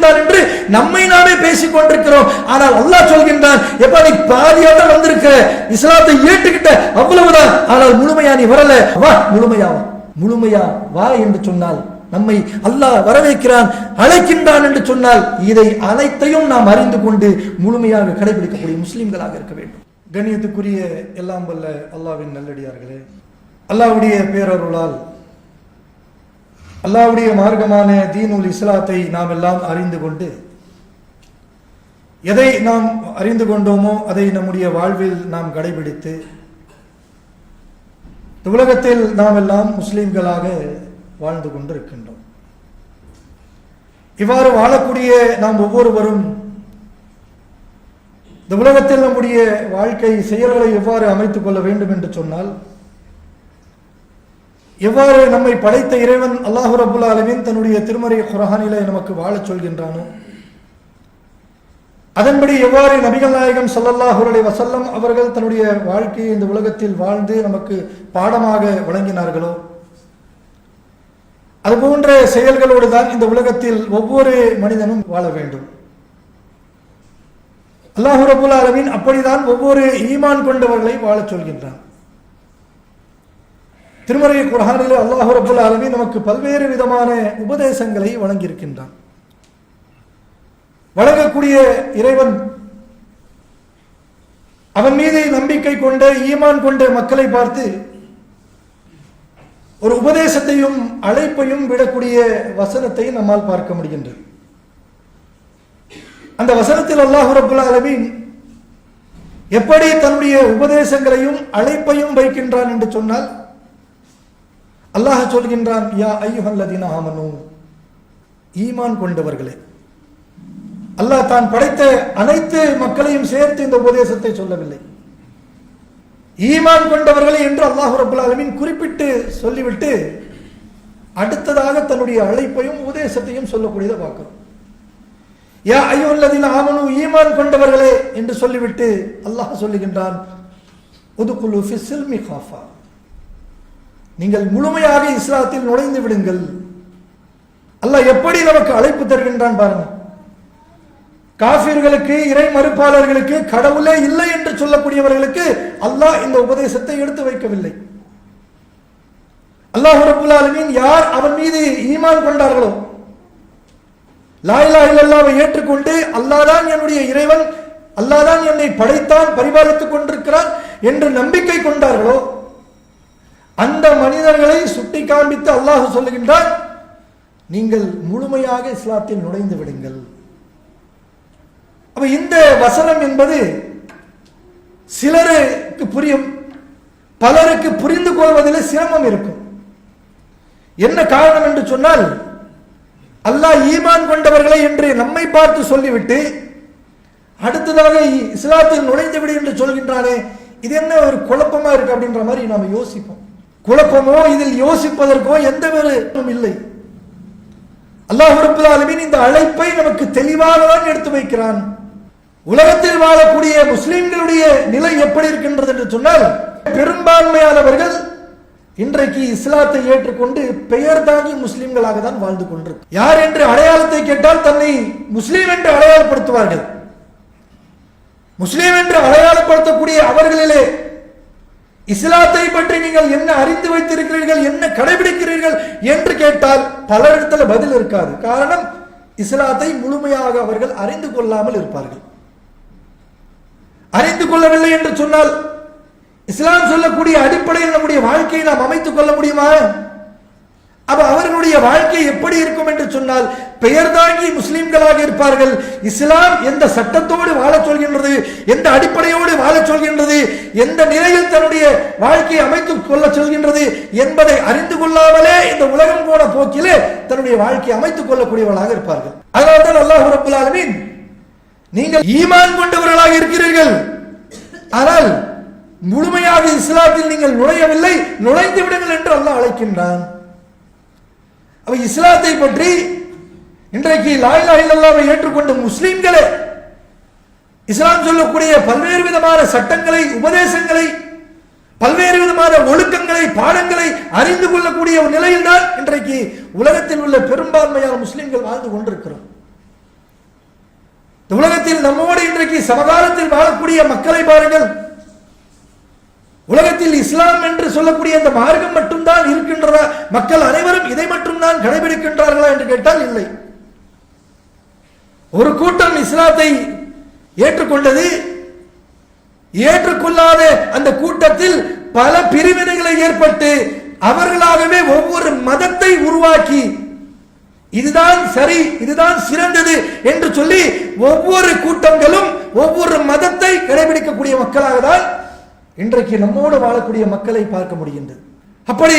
சொல்கின்றான் என்று நம்மை நாமே பேசிக் கொண்டிருக்கிறோம். ஆனால் அல்லாஹ் சொல்கின்றான், எப்ப நீ பாதியாக வந்திருக்க, இஸ்லாத்தை ஏற்றுக்கிட்ட, அவ்வளவுதான். ஆனால் முழுமையா நீ வரல, வா முழுமையா வா என்று சொன்னால், நம்மை அல்லாஹ் வரவேற்கிறான், அழைக்கின்றான் என்று சொன்னால், இதை அனைத்தையும் நாம் அறிந்து கொண்டு முழுமையாக கடைபிடிக்கக்கூடிய முஸ்லிம்களாக இருக்க வேண்டும். கண்ணியத்துக்குரிய எல்லாம் வல்ல அல்லாஹ்வின் நல்லடியார்களே, அல்லாஹ்வுடைய பேரருளால் அல்லாஹ்வுடைய மார்க்கமான தீனுல் இஸ்லாத்தை நாம் எல்லாம் அறிந்து கொண்டு, எதை நாம் அறிந்து கொண்டோமோ அதை நம்முடைய வாழ்வில் நாம் கடைபிடித்து, உலகத்தில் நாம் எல்லாம் முஸ்லிம்களாக வாழ்ந்து கொண்டிருக்கின்றோம். இவ்வாறு வாழக்கூடிய நாம் ஒவ்வொருவரும் இந்த உலகத்தில் நம்முடைய வாழ்க்கை செயல்களை எவ்வாறு அமைத்துக் கொள்ள வேண்டும் என்று சொன்னால், எவ்வாறு நம்மை படைத்த இறைவன் அல்லாஹ் ரப்புல் ஆலமீன் தன்னுடைய திருமறை குர்ஆனிலே நமக்கு வாழச் சொல்கின்றானோ, அதன்படி எவ்வாறு நபிகள் நாயகம் ஸல்லல்லாஹு அலைஹி வஸல்லம் அவர்கள் தன்னுடைய வாழ்க்கையை இந்த உலகத்தில் வாழ்ந்து நமக்கு பாடமாக வழங்கினார்களோ, அதுபோன்ற செயல்களோடு தான் இந்த உலகத்தில் ஒவ்வொரு மனிதனும் வாழ வேண்டும். அல்லாஹ் ரப்புல் ஆலமீன் அப்படிதான் ஒவ்வொரு ஈமான் கொண்டவர்களை வாழச் சொல்கின்றான். திருமறை குர்ஆனிலே அல்லாஹ் ரப்புல் ஆலமீன் நமக்கு பல்வேறு விதமான உபதேசங்களை வழங்கியிருக்கின்றான். வழங்கக்கூடிய இறைவன் அவன் மீது நம்பிக்கை கொண்ட ஈமான் கொண்ட மக்களை பார்த்து ஒரு உபதேசத்தையும் அழைப்பையும் விடக்கூடிய வசனத்தை நம்மால் பார்க்க முடிகின்றது. அந்த வசனத்தில் அல்லாஹ் ரப்புல் ஆலமீன் எப்படி தன்னுடைய உபதேசங்களையும் அழைப்பையும் வைக்கின்றான் என்று சொன்னால், அல்லாஹ் சொல்கின்றான், யா அய்யுஹல்லதீன ஆமனூ, ஈமான் கொண்டவர்களே. அல்லாஹ் தான் படைத்த அனைத்து மக்களையும் சேர்த்து இந்த உபதேசத்தை சொல்லவில்லை. ஈமான் கொண்டவர்களே என்று அல்லாஹ் ரப்புல் ஆலமீன் குறிப்பிட்டு சொல்லிவிட்டு அடுத்ததாக தன்னுடைய அழைப்பையும் உபதேசத்தையும் சொல்லக்கூடியதை பார்க்கிறோம். யா அய்யுஹல்லதீன ஆமனூ, ஈமான் கொண்டவர்களே என்று சொல்லிவிட்டு அல்லாஹ் சொல்லுகின்றான், உதுகுலு ஃபிஸ்ஸில்மி காஃபா, நீங்கள் முழுமையாக இஸ்லாத்தில் நுழைந்து விடுங்கள். அல்லாஹ் எப்படி நமக்கு அழைப்பு தருகின்றான் பாருங்க. காஃபிர்களுக்கு, இறை மறுப்பாளர்களுக்கு, கடவுளே இல்லை என்று சொல்லக்கூடியவர்களுக்கு அல்லாஹ் இந்த உபதேசத்தை எடுத்து வைக்கவில்லை. அல்லாஹ் ரப்புல் ஆலமீன் யார் அவன் மீது ஈமான் கொண்டார்களோ, லா இலாஹ இல்லல்லாஹ்வை ஏற்றுக்கொண்டு அல்லாஹ் தான் என்னுடைய இறைவன், அல்லாஹ் தான் என்னை படைத்தான், பரிபாலித்துக் கொண்டிருக்கிறான் என்று நம்பிக்கை கொண்டார்களோ, அந்த மனிதர்களை சுட்டி காண்பித்து அல்லாஹ் சொல்லுகின்றான், நீங்கள் முழுமையாக இஸ்லாத்தில் நுழைந்து விடுங்கள். அப்ப இந்த வசனம் என்பது சிலருக்கு புரியும், பலருக்கு புரிந்து கொள்வதில் சிரமம் இருக்கும். என்ன காரணம் என்று சொன்னால், அல்லாஹ் ஈமான் கொண்டவர்களை என்று நம்மை பார்த்து சொல்லிவிட்டு அடுத்ததாக இஸ்லாத்தில் நுழைந்து விடு என்று சொல்கின்றானே, இது என்ன ஒரு குழப்பமா இருக்கு அப்படின்ற மாதிரி நாம் யோசிப்போம். குழப்பமோ இதில் யோசிப்பதற்கோ எந்த ஒரு இல்லை. அல்லாஹ் ரப்புல் ஆலமீன் இந்த அழைப்பை நமக்கு தெளிவாக தான் எடுத்து வைக்கிறான். உலகத்தில் வாழக்கூடிய முஸ்லிம்களுடைய நிலை எப்படி இருக்கின்றது என்று சொன்னால், பெரும்பான்மையானவர்கள் இன்றைக்கு இஸ்லாத்தை ஏற்றுக்கொண்டு பெயர் தாங்கி முஸ்லிம்களாக தான் வாழ்ந்து கொண்டிருக்கிறார். யார் என்று அடையாளத்தை கேட்டால் தன்னை முஸ்லீம் என்று அடையாளப்படுத்துவார்கள். முஸ்லீம் என்று அடையாளப்படுத்தக்கூடிய அவர்களிலே இஸ்லாத்தை பற்றி நீங்கள் என்ன அறிந்து வைத்திருக்கிறீர்கள், என்ன கடைபிடிக்கிறீர்கள் என்று கேட்டால் பலரிடத்துல பதில் இருக்காது. காரணம், இஸ்லாத்தை முழுமையாக அவர்கள் அறிந்து கொள்ளாமல் இருப்பார்கள். அறிந்து கொள்ளவில்லை என்று சொன்னால் இஸ்லாம் சொல்லக்கூடிய அடிப்படையில் நம்முடைய வாழ்க்கையை நாம் அமைத்துக் கொள்ள முடியுமா? அப்ப அவர்களுடைய வாழ்க்கை எப்படி இருக்கும் என்று சொன்னால், பெயர் தாங்கி முஸ்லிம்களாக இருப்பார்கள். இஸ்லாம் எந்த சட்டத்தோடு வாழச் சொல்கின்றது, எந்த அடிப்படையோடு வாழச் சொல்கின்றது, எந்த நிலையில் தன்னுடைய வாழ்க்கையை அமைத்துக் கொள்ள சொல்கின்றது என்பதை அறிந்து கொள்ளாமலே இந்த உலகம் போன போக்கிலே தன்னுடைய வாழ்க்கையை அமைத்துக் கொள்ளக்கூடியவர்களாக இருப்பார்கள். அதனால்தான் அல்லாஹ் ரப்புல் ஆலமீன், நீங்கள் ஈமான் கொண்டவர்களாக இருக்கிறீர்கள், ஆனால் முழுமையாக இஸ்லாத்தில் நீங்கள் நுழையவில்லை, நுழைந்து விடுங்கள் என்று அல்லாஹ் அழைக்கின்றான். அப்ப இஸ்லாத்தை பற்றி இன்றைக்கு லா இலாஹ இல்லல்லாஹ்வை ஏற்றுக்கொண்ட முஸ்லிம்களே இஸ்லாம் சொல்லக்கூடிய பல்வேறு விதமான சட்டங்களை, உபதேசங்களை, பல்வேறு விதமான ஒழுக்கங்களை, பாடங்களை அறிந்து கொள்ளக்கூடிய ஒரு நிலையில் தான் இன்றைக்கு உலகத்தில் உள்ள பெரும்பான்மையான முஸ்லிம்கள் வாழ்ந்து கொண்டிருக்கிறோம். உலகத்தில் நம்மோடு இன்றைக்கு சமகாலத்தில் வாழக்கூடிய மக்களை பாருங்கள். உலகத்தில் இஸ்லாம் என்று சொல்லக்கூடிய அந்த மார்க்கம் மட்டும்தான் இருக்கின்றதா? மக்கள் அனைவரும் இதை மட்டும்தான் கடைபிடிக்கின்றார்களா என்று கேட்டால் இல்லை. ஒரு கூட்டம் இஸ்லாத்தை ஏற்றுக்கொண்டது. ஏற்றுக்கொள்ளாத அந்த கூட்டத்தில் பல பிரிவினைகளை ஏற்பட்டு அவர்களாகவே ஒவ்வொரு மதத்தை உருவாக்கி இதுதான் சரி, இதுதான் சிறந்தது என்று சொல்லி ஒவ்வொரு கூட்டங்களும் ஒவ்வொரு மதத்தை கடைபிடிக்கக்கூடிய மக்களாக தான் இன்றைக்கு நம்மோடு வாழக்கூடிய மக்களை பார்க்க முடிகின்றது. அப்படி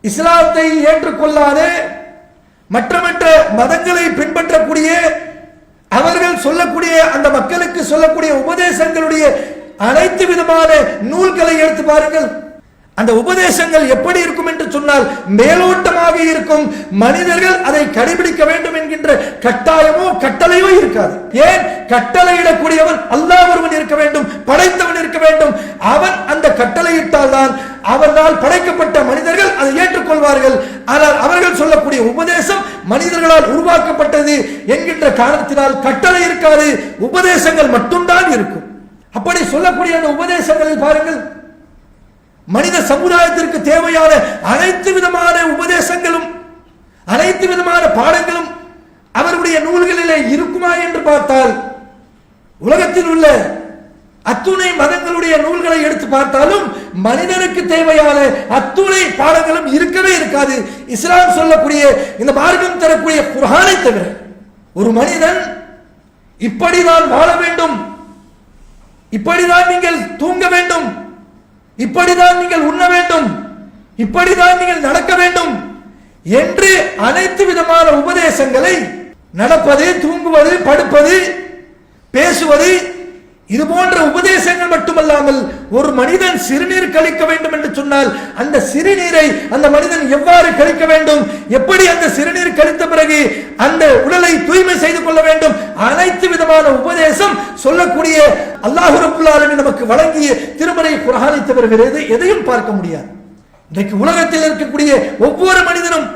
இஸ்லாத்தை ஏற்றுக்கொள்ளாத மற்ற மதங்களை பின்பற்றக்கூடிய அவர்கள் சொல்லக்கூடிய அந்த மக்களுக்கு சொல்லக்கூடிய உபதேசங்களுடைய அனைத்து விதமான நூல்களை எடுத்து பாருங்கள். அந்த உபதேசங்கள் எப்படி இருக்கும் என்று சொன்னால் மேலோட்டமாக இருக்கும். மனிதர்கள் அதை கடைபிடிக்க வேண்டும் என்கின்ற கட்டாயமோ கட்டளையோ இருக்காது. ஏன்? கட்டளையிடக்கூடியவன் அல்லாஹ் ஒருவன் இருக்க வேண்டும், படைத்தவன் இருக்க வேண்டும். அவன் அந்த கட்டளையிட்டால் தான் அவனால் படைக்கப்பட்ட மனிதர்கள் அதை ஏற்றுக்கொள்வார்கள். ஆனால் அவர்கள் சொல்லக்கூடிய உபதேசம் மனிதர்களால் உருவாக்கப்பட்டது என்கின்ற காரணத்தினால் கட்டளை இருக்காது, உபதேசங்கள் மட்டும்தான் இருக்கும். அப்படி சொல்லக்கூடிய அந்த உபதேசங்களில் பாருங்கள், மனித சமுதாயத்திற்கு தேவையான அனைத்து விதமான உபதேசங்களும் அனைத்து விதமான பாடங்களும் அவருடைய நூல்களிலே இருக்குமா என்று பார்த்தால் உலகத்தில் உள்ள அத்துணை மதங்களுடைய நூல்களை எடுத்து பார்த்தாலும் மனிதனுக்கு தேவையான அத்துணை பாடங்களும் இருக்கவே இருக்காது. இஸ்லாம் சொல்லக்கூடிய இந்த மார்க்கம் தரக்கூடிய குர்ஆனை தவிர ஒரு மனிதன் இப்படிதான் வாழ வேண்டும், இப்படிதான் நீங்கள் தூங்க வேண்டும், இப்படிதான் நீங்கள் உண்ண வேண்டும், இப்படிதான் நீங்கள் நடக்க வேண்டும் என்று அனைத்து விதமான உபதேசங்களை நடப்பது, தூங்குவது, படுப்பது, பேசுவது, இது போன்ற உபதேசங்கள் மட்டுமல்லாமல் ஒரு மனிதன் சிறுநீர் கழிக்க வேண்டும் என்று சொன்னால் அந்த சிறுநீரை அந்த மனிதன் எவ்வாறு கழிக்க வேண்டும், எப்படி அந்த சிறுநீர் கழித்த பிறகு அந்த உடலை தூய்மை செய்து கொள்ள வேண்டும், அனைத்து விதமான உபதேசம் சொல்லக்கூடிய அல்லாஹ் ரப்பல் ஆலமீன் நமக்கு வழங்கிய திருமறை குர்ஆனை தவிர வேறு எதையும் பார்க்க முடியாது. இன்றைக்கு உலகத்தில் இருக்கக்கூடிய ஒவ்வொரு மனிதனும்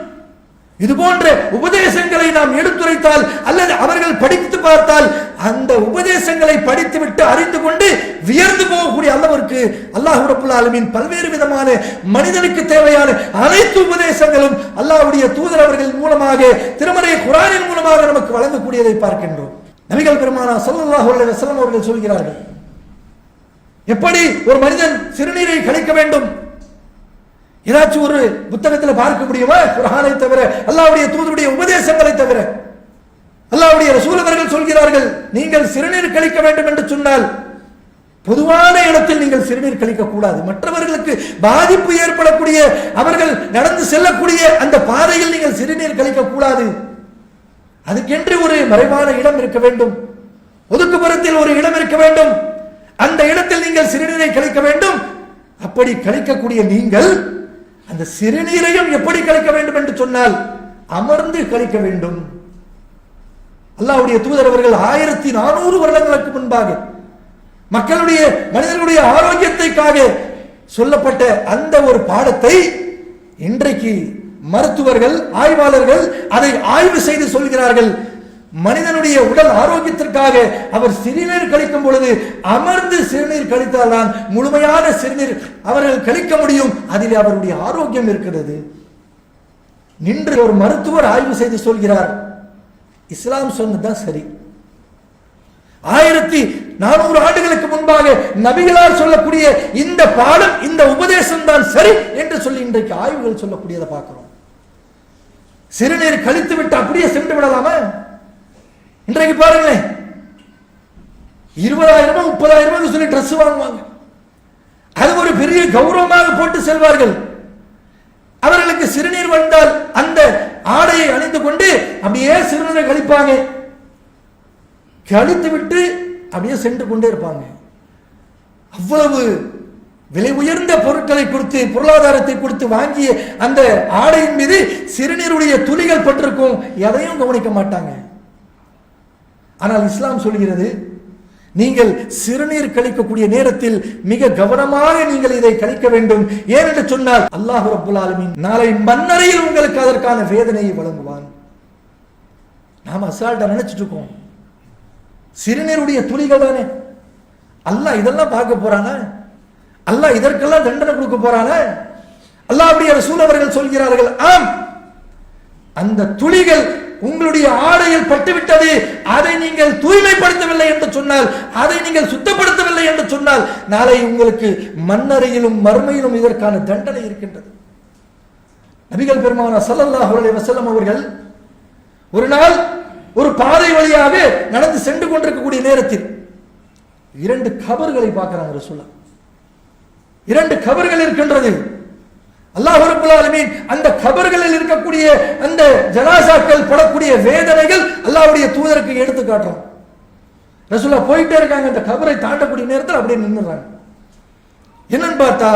இது போன்ற உபதேசங்களை நாம் எடுத்துரைத்தால் அல்லது அவர்கள் படித்து பார்த்தால் அந்த உபதேசங்களை படித்துவிட்டு அறிந்து கொண்டு வியர்ந்து போகக்கூடிய அளவிற்கு அல்லாஹ் ரப்பல் ஆலமீன் பல்வேறு விதமான மனிதனுக்கு தேவையான அனைத்து உபதேசங்களும் அல்லாஹ்வுடைய தூதர் அவர்கள் மூலமாக திருமறை குர்ஆனின் மூலமாக நமக்கு வழங்கக்கூடியதை பார்க்கின்றோம். நபிகள் பெருமானார் ஸல்லல்லாஹு அலைஹி வஸல்லம் அவர்கள் சொல்கிறார்கள், எப்படி ஒரு மனிதன் சிறுநீரை கழிக்க வேண்டும் ஏதாச்சும் ஒரு புத்தகத்தில் பார்க்க முடியுமா? குர்ஆனை தவிர, அல்லாஹ்வுடைய தூதருடைய உபதேசங்களை தவிர. அல்லாஹ்வுடைய ரசூல் அவர்கள் சொல்கிறார்கள், நீங்கள் சிறுநீர் கழிக்க வேண்டும் என்று சொன்னால் பொதுவான இடத்தில் நீங்கள் சிறுநீர் கழிக்க கூடாது. மற்றவர்களுக்கு பாதிப்பு ஏற்படக்கூடிய அவர்கள் நடந்து செல்லக்கூடிய அந்த பாதையில் நீங்கள் சிறுநீர் கழிக்க கூடாது. அதுக்கென்று ஒரு மறைவான இடம் இருக்க வேண்டும், ஒதுக்குப்புறத்தில் ஒரு இடம் இருக்க வேண்டும், அந்த இடத்தில் நீங்கள் சிறுநீரை கழிக்க வேண்டும். அப்படி கழிக்கக்கூடிய நீங்கள் அந்த சிறுநீரையும் எப்படி கழிக்க வேண்டும் என்று சொன்னால் அமர்ந்து கழிக்க வேண்டும். அல்லாஹ்வுடைய தூதர் அவர்கள் 1400 வருடங்களுக்கு முன்பாக மக்களுடைய மனிதர்களுடைய ஆரோக்கியத்திற்காக சொல்லப்பட்ட அந்த ஒரு பாடத்தை இன்றைக்கு மருத்துவர்கள், ஆய்வாளர்கள் அதை ஆய்வு செய்து சொல்கிறார்கள். மனிதனுடைய உடல் ஆரோக்கியத்திற்காக அவர் சிறுநீர் கழிக்கும் பொழுது அமர்ந்து சிறுநீர் கழித்தால்தான் முழுமையான சிறுநீர் அவர்கள் கழிக்க முடியும், அதில் அவருடைய ஆரோக்கியம் இருக்கிறது. நின்று ஒரு மருத்துவர் ஆய்வு செய்து சொல்கிறார், இஸ்லாம் சொன்னதுதான் சரி. 1400 ஆண்டுகளுக்கு முன்பாக நபிகளால் சொல்லக்கூடிய இந்த பாடம், இந்த உபதேசம் தான் சரி என்று சொல்லி இன்றைக்கு ஆய்வுகள் சொல்லக்கூடியதை பார்க்கிறோம். சிறுநீர் கழித்து விட்டு அப்படியே சென்று விடலாமா? இன்றைக்கு பாருங்க, 20,000 30,000 சொல்லி ட்ரெஸ் வாங்குவாங்க, அது ஒரு பெரிய கௌரவமாக போட்டு செல்வார்கள். அவர்களுக்கு சிறுநீர் வந்தால் அந்த ஆடையை அணிந்து கொண்டு அப்படியே சிறுநீரை கழிப்பாங்க, கழித்து விட்டு அப்படியே சென்று கொண்டே இருப்பாங்க. அவ்வளவு விலை உயர்ந்த பொருட்களை கொடுத்து, பொருளாதாரத்தை கொடுத்து வாங்கிய அந்த ஆடையின் மீது சிறுநீருடைய துளிகள் பட்டிருக்கும், எதையும் கவனிக்க மாட்டாங்க. ஆனால் இஸ்லாம் சொல்கிறது, நீங்கள் சிறுநீர் கழிக்கக்கூடிய நேரத்தில் மிக கவனமாக நீங்கள் இதை கழிக்க வேண்டும். ஏனென்று சொன்னால் அல்லாஹ் ரப்பல் ஆலமீன் நாளை மன்னரையில் உங்களுக்கு அதற்கான வேதனையை வழங்குவான். நாம் அசால்ட்டா நினைச்சிட்டு இருக்கோம், சிறுநீருடைய துளிகள் தானே. அல்லாஹ் இதெல்லாம் பார்க்க போறானா? அல்லாஹ் இதற்கெல்லாம் தண்டனை கொடுக்க போறானா? அல்லாஹ்வுடைய ரசூல் அவர்கள் சொல்கிறார்கள், ஆம், அந்த துளிகள் உங்களுடைய ஆடையில் பட்டுவிட்டது, அதை நீங்கள் தூய்மைப்படுத்தவில்லை என்று சொன்னால், அதை நீங்கள் சுத்தப்படுத்தவில்லை என்று சொன்னால், நாளை உங்களுக்கு மன்னரையிலும் மறுமையிலும் இதற்கான தண்டனை இருக்கின்றது. நபிகள் பெருமானார் ஸல்லல்லாஹு அலைஹி வஸல்லம் அவர்கள் ஒரு நாள் ஒரு பாதை வழியாக நடந்து சென்று கொண்டிருக்கக்கூடிய நேரத்தில் 2 கபர்களை பார்க்கிறாங்க ரசூலுல்லாஹ். 2 கபர்கள் இருக்கின்றது. அல்லாஹ் ரப்பல் ஆலமீன் அந்த கபர்களில் இருக்கக்கூடிய அந்த ஜனாசாக்கள் படக்கூடிய வேதனைகள் அல்லாஹ்வுடைய தூதருக்கு எடுத்து காட்டுறாங்க. ரசூலுல்லாஹ் போயிட்டே இருக்காங்க, அந்த கபரை தாண்டக்கூடிய நேரத்தில் அப்படியே நின்னுறாங்க. என்னன்னு பார்த்தா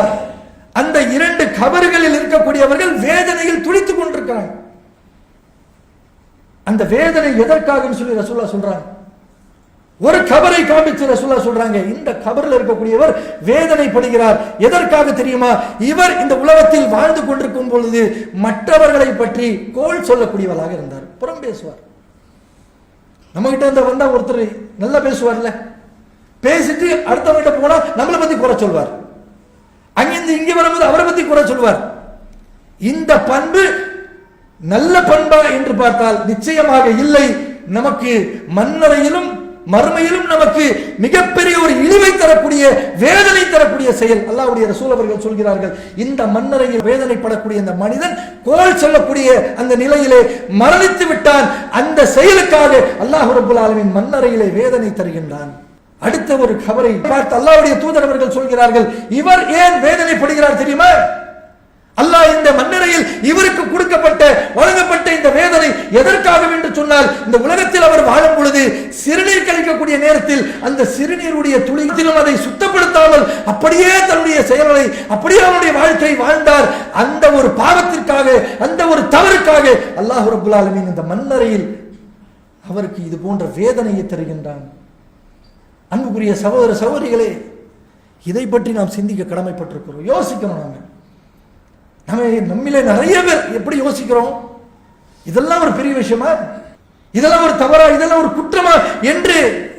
அந்த 2 கபர்களில் இருக்கக்கூடியவர்கள் வேதனையில் துடித்துக் கொண்டிருக்கிறாங்க. அந்த வேதனை எதற்காக சொல்லி ரசூலுல்லாஹ் சொல்றாங்க. ஒரு கபரை காண்பிச்சு ரசூலுல்லாஹ் சொல்றாங்க, இந்த கபரில் இருக்கக்கூடியவர் வேதனைப்படுகிறார். எதற்காக தெரியுமா? இவர் இந்த உலகத்தில் வாழ்ந்து கொண்டிருக்கும் பொழுது மற்றவர்களை பற்றி கோள் சொல்லக்கூடியவராக இருந்தார், புறம் பேசுவார். நம்ம கிட்ட இந்த வந்தா ஒருத்தர் நல்லா பேசுவார்ல, பேசிட்டு அடுத்தவங்கிட்ட போனா நம்மளை பத்தி குறை சொல்வார், அங்கிருந்து இங்க வரும்போது அவரை பத்தி குறை சொல்வார். இந்த பண்பு நல்ல பண்பா என்று பார்த்தால் நிச்சயமாக இல்லை. நமக்கு மன்னரையிலும் மறுமையிலும் நமக்கு மிகப்பெரிய ஒரு இழிவை தரக்கூடிய வேதனை தரக்கூடிய செயல். அல்லாஹ்வுடைய ரசூல் அவர்கள் சொல்கிறார்கள், இந்த மன்னரையில் வேதனைப்படக்கூடிய இந்த மனிதன் கோல் சொல்லக்கூடிய அந்த நிலையிலே மரணித்து விட்டான். அந்த செயலுக்காக அல்லாஹ் ரப்பல் ஆலமீன் மன்னரையிலே வேதனை தருகின்றான். அடுத்த ஒரு கபரை பார்த்து அல்லாஹ்வுடைய தூதர் அவர்கள் சொல்கிறார்கள், இவர் ஏன் வேதனைப்படுகிறார் தெரியுமா? அல்லாஹ் இந்த மன்னரையில் இவருக்கு கொடுக்கப்பட்ட வழங்கப்பட்ட இந்த வேதனை எதற்காக என்று சொன்னால், இந்த உலகத்தில் அவர் வாழும் பொழுது சிறுநீர் கழிக்கக்கூடிய நேரத்தில் அந்த சிறுநீருடைய துளியிலும் அதை சுத்தப்படுத்தாமல் அப்படியே தன்னுடைய செயல்களை அப்படியே அவருடைய வாழ்க்கை வாழ்ந்தார். அந்த ஒரு பாவத்திற்காக, அந்த ஒரு தவறுக்காக அல்லாஹ் ரப்பல் ஆலமீன் இந்த மன்னரையில் அவருக்கு இது போன்ற வேதனையை தருகின்றான். அன்புக்குரிய சகோதர சகோதரிகளே, இதை பற்றி நாம் சிந்திக்க கடமைப்பட்டிருக்கிறோம். யோசிக்கணும். நம்ம நம்மிலே நிறைய பேர் எப்படி யோசிக்கிறோம்? இதெல்லாம் ஒரு பெரிய விஷயமா, இதெல்லாம் ஒரு தவறா, இதெல்லாம் ஒரு குற்றமா என்று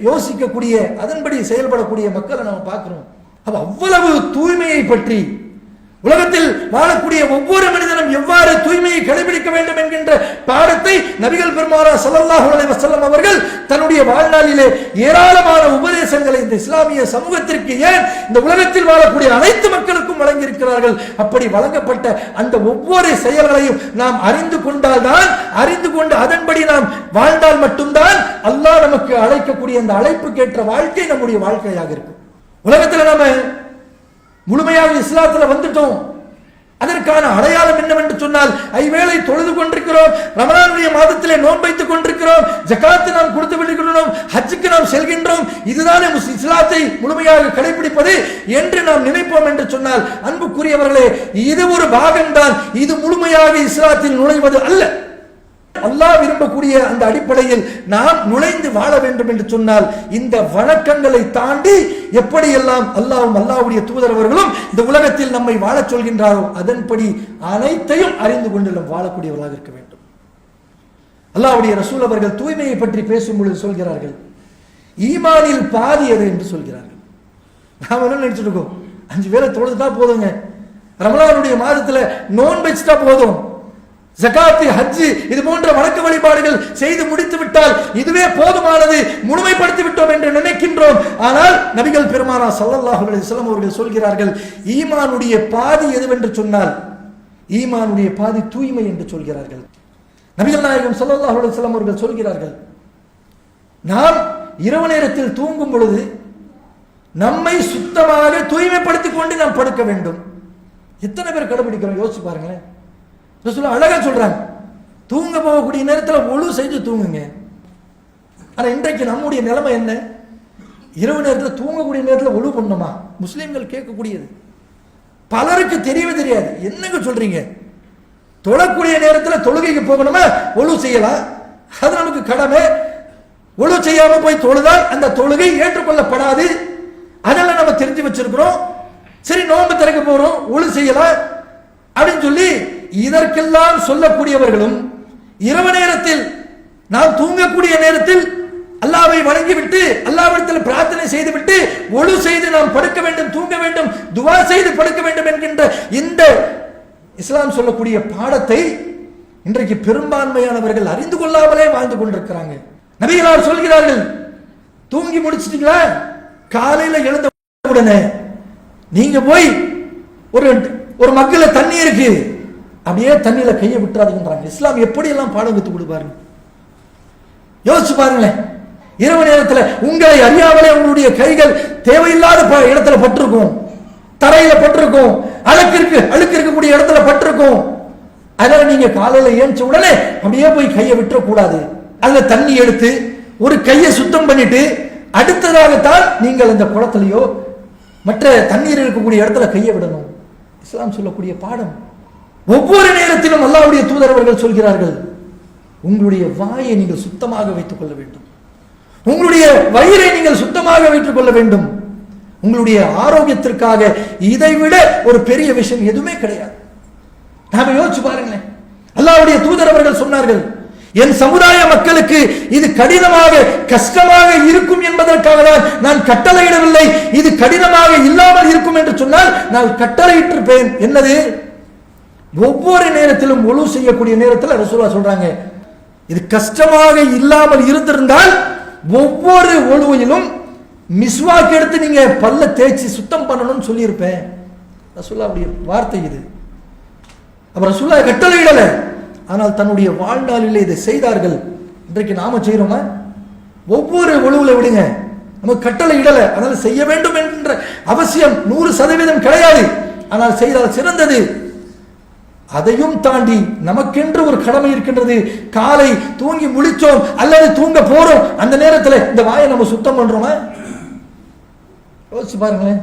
யோசிக்கக்கூடிய, அதன்படி செயல்படக்கூடிய மக்களை நம்ம பார்க்கிறோம். அப்ப அவ்வளவு தூய்மையை பற்றி, உலகத்தில் வாழக்கூடிய ஒவ்வொரு மனிதனும் எவ்வாறு தூய்மையை கடைபிடிக்க வேண்டும் என்கின்ற பாடத்தை நபிகள் பெருமானார் ஸல்லல்லாஹு அலைஹி வஸல்லம் அவர்கள் தன்னுடைய வாழ்நாளிலே ஏராளமான உபதேசங்களை இந்த இஸ்லாமிய சமூகத்திற்கு, ஏன் இந்த உலகத்தில் வாழக்கூடிய அனைத்து மக்களுக்கும் வழங்கியிருக்கிறார்கள். அப்படி வழங்கப்பட்ட அந்த ஒவ்வொரு செயல்களையும் நாம் அறிந்து கொண்டால்தான், அறிந்து கொண்டு அதன்படி நாம் வாழ்ந்தால் மட்டும்தான் அல்லாஹ் நமக்கு அழைக்கக்கூடிய அந்த அழைப்புக்கேற்ற வாழ்க்கை நம்முடைய வாழ்க்கையாக இருக்கும். உலகத்தில் நாம முழுமையாக இஸ்லாத்துல வந்துட்டோம், அதற்கான அடையாளம் என்னவென்று சொன்னால், ஐவேளை தொழுது கொண்டிருக்கிறோம், ரமலானுடைய மாதத்திலே நோன்பு வைத்துக் கொண்டிருக்கிறோம், ஜகாத்து நாம் கொடுத்து விடுகிறோம், ஹஜ்ஜுக்கு நாம் செல்கின்றோம், இதுதானே இஸ்லாத்தை முழுமையாக கடைபிடிப்பது என்று நாம் நினைப்போம் என்று சொன்னால், அன்புக்குரியவர்களே, இது ஒரு பாகம்தான். இது முழுமையாக இஸ்லாத்தில் நுழைவது அல்ல. அல்லாஹ் விரும்பக்கூடிய அந்த அடிப்படையில் நாம் நுழைந்து வாழ வேண்டும் என்று சொன்னால், இந்த வணக்கங்களை தாண்டி எப்படியெல்லாம் அல்லாஹ்வும் அல்லாஹ்வுடைய தூதர் அவர்களும் இந்த உலகத்தில் நம்மை வாழச் சொல்கின்றாரோ அதன்படி அனைத்தையும் அறிந்து கொண்டு நாம் வாழக்கூடியவர்களாக இருக்க வேண்டும். அல்லாஹ்வுடைய ரசூல் அவர்கள் தூய்மையை பற்றி பேசும் பொழுது சொல்கிறார்கள், ஈமானில் பாதி எது என்று சொல்கிறார்கள். நாம என்ன நினைச்சிட்டு இருக்கோம்? 5 வேளை தொழுதுட்டா போதுங்க, ரமலானுடைய மாதத்துல நோன்பு வச்சுட்டா போதும், ஜகாத்து, ஹஜ்ஜு இது போன்ற வணக்க வழிபாடுகள் செய்து முடித்து விட்டால் இதுவே போதுமானது, முழுமைப்படுத்தி விட்டோம் என்று நினைக்கின்றோம். ஆனால் நபிகள் பெருமானார் ஸல்லல்லாஹு அலைஹி வஸல்லம் அவர்கள் சொல்கிறார்கள், ஈமானுடைய பாதி எதுவென்று சொன்னால், ஈமானுடைய பாதி தூய்மை என்று சொல்கிறார்கள். நபிகள் நாயகம் ஸல்லல்லாஹு அலைஹி வஸல்லம் அவர்கள் சொல்கிறார்கள், நாம் இரவு நேரத்தில் தூங்கும் பொழுது நம்மை சுத்தமாக தூய்மைப்படுத்திக் கொண்டு நாம் படுக்க வேண்டும். எத்தனை பேர் கடைபிடிக்கிறோம் யோசிச்சு பாருங்க. ரசூலுல்லாஹ் அழகா சொல்றாங்க, தூங்க போகக்கூடிய நேரத்தில் ஒழு செஞ்சு தூங்குங்க. ஆனா இன்றைக்கு நம்முடைய நிலைமை என்ன? இரவு நேரத்தில் தூங்கக்கூடிய நேரத்தில் ஒழு பண்ணுமா? முஸ்லீம்கள் கேட்கக்கூடியது பலருக்கு தெரியவே தெரியாது. என்னங்க சொல்றீங்க? தொழக்கூடிய நேரத்தில் தொழுகைக்கு போகணுமா, ஒழு செய்யலாம், அது நமக்கு கடமை. ஒழு செய்யாம போய் தொழுதால் அந்த தொழுகை ஏற்றுக்கொள்ளப்படாது. அதெல்லாம் நம்ம தெரிஞ்சு வச்சிருக்கிறோம். சரி, நோன்பு திறக்க போறோம், ஒழு செய்யலாம் அப்படின்னு சொல்லி இதற்கெல்லாம் சொல்லக்கூடியவர்களும், இரவு நேரத்தில் நாம் தூங்கக்கூடிய நேரத்தில் அல்லாஹ்வை வணங்கிவிட்டு அல்லாஹ்விடத்தில் பிரார்த்தனை செய்துவிட்டு ஒழு செய்து நாம் படுக்க வேண்டும், தூங்க வேண்டும், துவா செய்து படுக்க வேண்டும் என்கின்ற இந்த இஸ்லாம் சொல்லக்கூடிய பாடத்தை இன்றைக்கு பெரும்பான்மையானவர்கள் அறிந்து கொள்ளாமலே வாழ்ந்து கொண்டிருக்கிறாங்க. நபிகளார் சொல்கிறார்கள், தூங்கி முடிச்சிட்டீங்களா, காலையில எழுந்த உடனே நீங்க போய் ஒரு மக்குல தண்ணி இருக்கு, அப்படியே தண்ணியில கையை விட்டுறாதுன்றாங்க. இஸ்லாம் எப்படி எல்லாம் பாடம் கத்து கொடுப்பாருங்க, யோசிச்சு பாருங்களேன். இரவு நேரத்தில் உங்களை அறியாமலே உங்களுடைய கைகள் தேவையில்லாத இடத்துல பட்டிருக்கும், தரையில பட்டிருக்கும், அழுக்கு இருக்கக்கூடிய இடத்துல பட்டிருக்கும். அதனால நீங்க காலையில ஏஞ்ச உடனே அப்படியே போய் கையை விட்டுறக்கூடாது. அதுல தண்ணி எடுத்து ஒரு கையை சுத்தம் பண்ணிட்டு அடுத்ததாகத்தான் நீங்கள் இந்த குளத்திலேயோ மற்ற தண்ணீர் இருக்கக்கூடிய இடத்துல கையை விடணும். இஸ்லாம் சொல்லக்கூடிய பாடம். ஒவ்வொரு நேரத்திலும் அல்லாஹ்வுடைய தூதர் அவர்கள் சொல்கிறார்கள், உங்களுடைய வாயை நீங்கள் சுத்தமாக வைத்துக் கொள்ள வேண்டும், உங்களுடைய வயிறை நீங்கள் சுத்தமாக வைத்துக் கொள்ள வேண்டும். உங்களுடைய ஆரோக்கியத்திற்காக இதைவிட ஒரு பெரிய விஷயம் எதுவுமே கிடையாது. நாம யோசிச்சு பாருங்களேன். அல்லாஹ்வுடைய தூதர் அவர்கள் சொன்னார்கள், என் சமுதாய மக்களுக்கு இது கடினமாக கஷ்டமாக இருக்கும் என்பதற்காக தான் நான் கட்டளையிடவில்லை. இது கடினமாக இல்லாமல் இருக்கும் என்று சொன்னால் நான் கட்டளையிட்டிருப்பேன். என்னது? ஒவ்வொரு நேரத்திலும் ஒழு செய்யக்கூடிய நேரத்தில் ரசூலுல்லாஹ் சொல்றாங்க, இது கஷ்டமாக இல்லாமல் இருந்திருந்தால் ஒவ்வொரு ஒழுவிலும் மிஸ்வாக் எடுத்து நீங்க பல்ல தேய்ச்சி சுத்தம் பண்ணணும்னு சொல்லியிருப்பேன். ரசூலுல்லாஹ்வுடைய வார்த்தை இது. அப்ப ரசூலுல்லாஹ் கட்டளையிடல, ஆனால் தன்னுடைய வாழ்நாளிலே இதை செய்தார்கள். இன்றைக்கு நாம செய்யறோமா? ஒவ்வொரு ஒழுவுல விடுங்க, நமக்கு கட்டளை இடல, அதனால செய்ய வேண்டும் என்ற அவசியம் 100% கிடையாது. ஆனால் செய்தால் சிறந்தது. அதையும் தாண்டி நமக்கென்று ஒரு கடமை இருக்கின்றது. காலை தூங்கி முழிச்சோம் அல்லது தூங்க போறோம், அந்த நேரத்தில் இந்த வாயை நம்ம சுத்தம் பண்றோமா? யோசிச்சு பாருங்களேன்.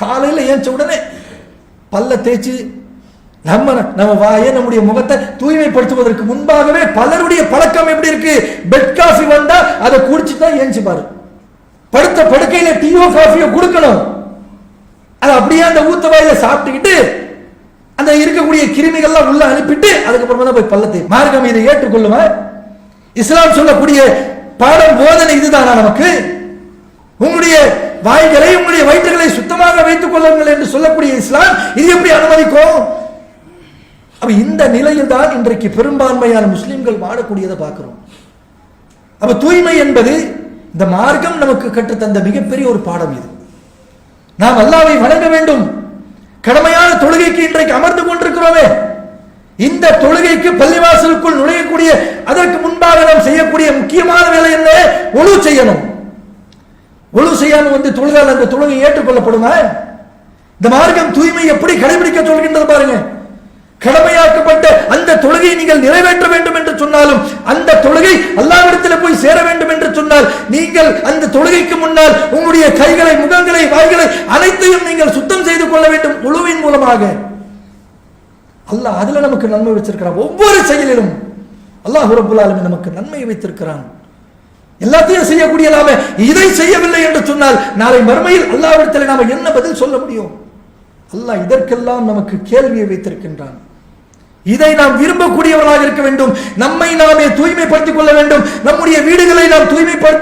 காலையில ஏஞ்ச உடனே பல்ல தேய்ச்சி நம்ம வாயை நம்முடைய முகத்தை தூய்மைப்படுத்துவதற்கு முன்பாகவே பலருடைய பழக்கம் எப்படி இருக்கு? பெட் காஃபி வந்தா அதை குடிச்சுட்டா ஏஞ்சி பாரு, படுத்த படுக்கையில டீயோ காஃபியோ கொடுக்கணும், அதை அப்படியே அந்த ஊத்த வாயில சாப்பிட்டுக்கிட்டு அந்த இருக்கக்கூடிய கிருமிகள்லாம் உள்ள அனுப்பிட்டு அதுக்கப்புறமா தான் போய் பல்லத்தை. மார்க்கம் இதை ஏற்றுக்கொள்ளுமா? இஸ்லாம் சொல்லக்கூடிய பாடம் போதனை இதுதானா நமக்கு? உங்களுடைய வாய்களை உங்களுடைய வயிற்றுகளை சுத்தமாக வைத்துக் கொள்ளுங்கள் என்று சொல்லக்கூடிய இஸ்லாம் இது எப்படி அனுமதிக்கும்? அப்ப இந்த நிலையில் தான் இன்றைக்கு பெரும்பான்மையான முஸ்லிம்கள் வாழக்கூடியதை பார்க்கிறோம். அப்ப தூய்மை என்பது இந்த மார்க்கம் நமக்கு கற்றுத்தந்த மிகப்பெரிய ஒரு பாடம். இது நாம் அல்லாஹ்வை வணங்க வேண்டும். கடமையான தொழுகைக்கு இன்றைக்கு அமர்ந்து கொண்டிருக்கிறோமே, இந்த தொழுகைக்கு பள்ளிவாசலுக்குள் நுழையக்கூடிய அதற்கு முன்பாக நாம் செய்யக்கூடிய முக்கியமான வேலை என்ன? ஒழு செய்யணும். ஒழு செய்யாம தொழுதால் அந்த தொழுகை ஏற்றுக்கொள்ளப்படுமா? இந்த மார்க்கம் தூய்மை எப்படி கடைபிடிக்க சொல்கின்றது பாருங்க. கடமையாக்கப்பட்ட அந்த தொழுகையை நீங்கள் நிறைவேற்ற வேண்டும் என்று சொன்னாலும், அந்த தொழுகை அல்லாஹ்விடத்தில் போய் சேர வேண்டும் என்று சொன்னால், நீங்கள் அந்த தொழுகைக்கு முன்னால் உங்களுடைய கைகளை, முகங்களை, வாய்களை அனைத்தையும் நீங்கள் சுத்தம் செய்து கொள்ள வேண்டும் உழுவின் மூலமாக. அல்லாஹ் அதுல நமக்கு நன்மை வச்சிருக்கிறான். ஒவ்வொரு செயலிலும் அல்லாஹ் ரப்பல் ஆலமீன் நமக்கு நன்மை வைத்திருக்கிறான். எல்லாத்தையும் செய்யக்கூடிய நாம இதை செய்யவில்லை என்று சொன்னால் நாளை மறுமையில் அல்லாஹ்விடத்தில் நாம என்ன பதில் சொல்ல முடியும்? அல்லாஹ் இதற்கெல்லாம் நமக்கு கேள்வியை வைத்திருக்கின்றான். இதை நாம் விரும்பக்கூடியவர்களாக இருக்க வேண்டும். நம்மை நாமே தூய்மைப்படுத்திக் கொள்ள வேண்டும். நம்முடைய வீடுகளை நாம்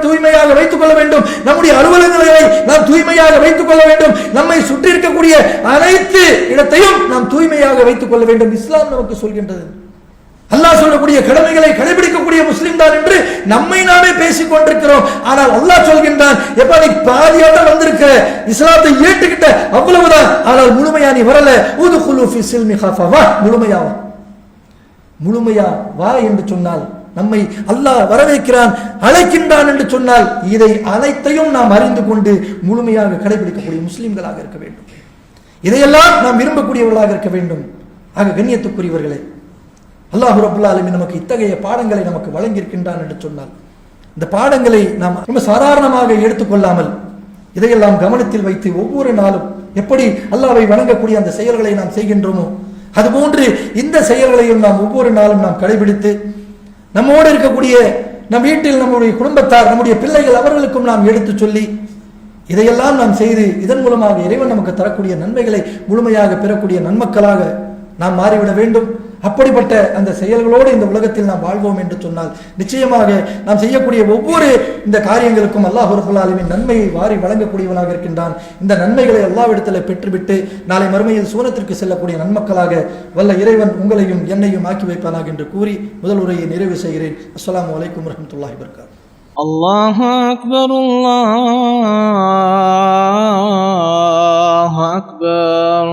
தூய்மையாக வைத்துக் கொள்ள வேண்டும். நம்முடைய அலுவலகங்களை நாம் தூய்மையாக வைத்துக் கொள்ள வேண்டும். நம்மை சுற்றி இருக்கக்கூடிய அனைத்து இடத்தையும் நாம் தூய்மையாக வைத்துக் கொள்ள வேண்டும். இஸ்லாம் நமக்கு சொல்கின்றது. அல்லாஹ் சொல்லக்கூடிய கடமைகளை கடைபிடிக்கக்கூடிய முஸ்லிம் தான் என்று நம்மை நாமே பேசிக் கொண்டிருக்கிறோம். ஆனால் அல்லாஹ் சொல்கின்றான், எப்ப நீ பாதியாக வந்திருக்க, இஸ்லாத்தை ஏற்றுக்கிட்ட அவ்வளவுதான், ஆனால் முழுமையா நீ வரல. உதுகுலு ஃபி ஸில்மி ஹஃபவா, முழுமையா வா என்று சொன்னால் நம்மை அல்லாஹ் வரவேற்கிறான், அழைக்கின்றான் என்று சொன்னால் இதை அனைத்தையும் நாம் அறிந்து கொண்டு முழுமையாக கடைபிடிக்கக்கூடிய முஸ்லிம்களாக இருக்க வேண்டும். இதையெல்லாம் நாம் விரும்பக்கூடியவர்களாக இருக்க வேண்டும். ஆக கண்ணியத்துக்குரியவர்களே, அல்லாஹ் ரப்பல் ஆலமீன் நமக்கு இத்தகைய பாடங்களை நமக்கு வழங்கியிருக்கின்றான் என்று சொன்னால், இந்த பாடங்களை நாம் ரொம்ப சாதாரணமாக எடுத்துக்கொள்ளாமல் இதையெல்லாம் கவனத்தில் வைத்து ஒவ்வொரு நாளும் எப்படி அல்லாஹ்வை வணங்கக்கூடிய அந்த செயல்களை நாம் செய்கின்றோமோ, அதுபோன்று இந்த செயல்களையும் நாம் ஒவ்வொரு நாளும் நாம் கடைபிடித்து நம்மோடு இருக்கக்கூடிய நம் வீட்டில் நம்முடைய குடும்பத்தார், நம்முடைய பிள்ளைகள், அவர்களுக்கும் நாம் எடுத்து சொல்லி இதையெல்லாம் நாம் செய்து இதன் மூலமாக இறைவன் நமக்கு தரக்கூடிய நன்மைகளை முழுமையாக பெறக்கூடிய நன்மக்களாக நாம் மாறிவிட வேண்டும். அப்படிப்பட்ட அந்த செயல்களோடு இந்த உலகத்தில் நாம் வாழ்வோம் என்று சொன்னால் நிச்சயமாக நாம் செய்யக்கூடிய ஒவ்வொரு இந்த காரியங்களுக்கும் அல்லாஹ் ரப்பல் ஆலமீன் நன்மையை வாரி வழங்கக்கூடியவனாக இருக்கின்றான். இந்த நன்மைகளை அல்லாஹ்விடத்தில் பெற்றுவிட்டு நாளை மறுமையில் சூனத்திற்கு செல்லக்கூடிய நன்மக்களாக வல்ல இறைவன் உங்களையும் என்னையும் ஆக்கி வைப்பானாக என்று கூறி முதல் உரையை நிறைவு செய்கிறேன். அஸ்ஸலாமு அலைக்கும் வரஹ்மத்துல்லாஹி வபரகாத்துஹு. அல்லாஹு அக்பர், அல்லாஹு அக்பர்.